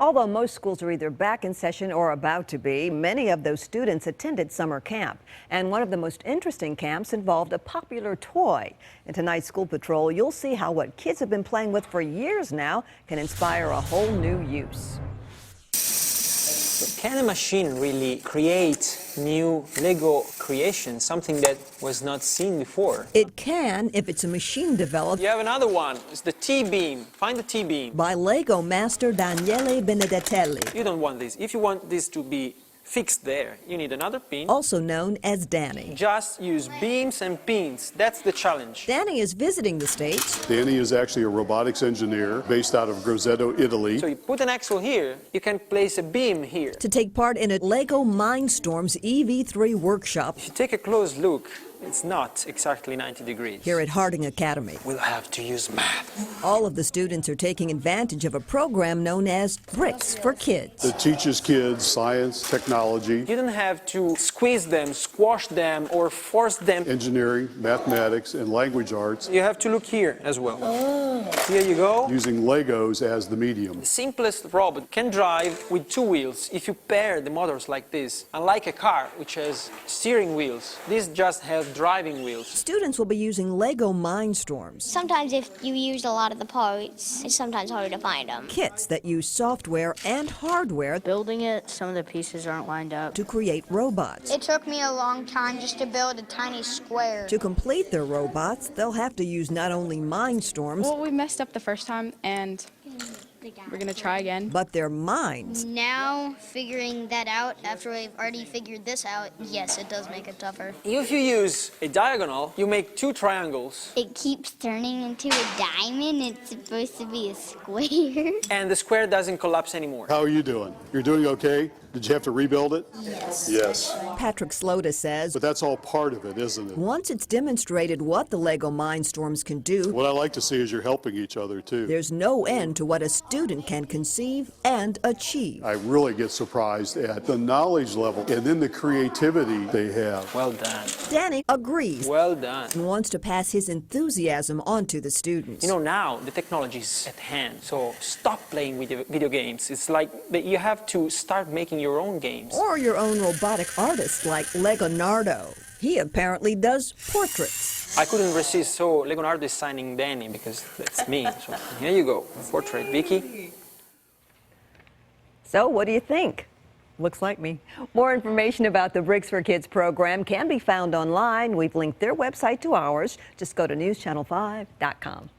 Although most schools are either back in session or about to be, many of those students attended summer camp. And one of the most interesting camps involved a popular toy. In tonight's School Patrol, you'll see how what kids have been playing with for years now can inspire a whole new use. Can a machine really create new Lego creations, something that was not seen before? It can if it's a machine developed. You have another one. It's the T-beam. Find the T-beam. By Lego master Daniele Benedetelli. You don't want this. If you want this to be fixed there, you need another pin. Also known as Danny. Just use beams and pins. That's the challenge. Danny is visiting the States. Danny is actually a robotics engineer based out of Grosseto, Italy. So you put an axle here, you can place a beam here. To take part in a Lego Mindstorms EV3 workshop. If you take a close look, it's not exactly 90 degrees. Here at Harding Academy. We'll have to use math. All of the students are taking advantage of a program known as Bricks for Kids. It teaches kids science, technology. You don't have to squeeze them, squash them, or force them. Engineering, mathematics, and language arts. You have to look here as well. Here you go. Using Legos as the medium. The simplest robot can drive with two wheels if you pair the motors like this. Unlike a car, which has steering wheels, this just has driving wheels. Students will be using Lego Mindstorms. Sometimes if you use a lot of the parts, it's sometimes hard to find them. Kits that use software and hardware. Building it, some of the pieces aren't lined up. To create robots. It took me a long time just to build a tiny square. To complete their robots, they'll have to use not only Mindstorms. Well, we messed up the first time, and we're going to try again. But their minds. Now, figuring that out, after I've already figured this out, yes, it does make it tougher. If you use a diagonal, you make two triangles. It keeps turning into a diamond. It's supposed to be a square. And the square doesn't collapse anymore. How are you doing? You're doing okay? Did you have to rebuild it? Yes. Yes. Patrick Slota says. But that's all part of it, isn't it? Once it's demonstrated what the Lego Mindstorms can do. What I like to see is you're helping each other, too. There's no end to what a student can conceive and achieve. I really get surprised at the knowledge level and then the creativity they have. Well done. Danny agrees. Well done. And wants to pass his enthusiasm on to the students. You know, now the technology is at hand, so stop playing with video games. It's like you have to start making your own games. Or your own robotic artist like Leonardo. He apparently does portraits. I couldn't resist, so Leonardo is signing Danny because that's me. So here you go, portrait, Vicky. So what do you think? Looks like me. More information about the Bricks for Kids program can be found online. We've linked their website to ours. Just go to newschannel5.com.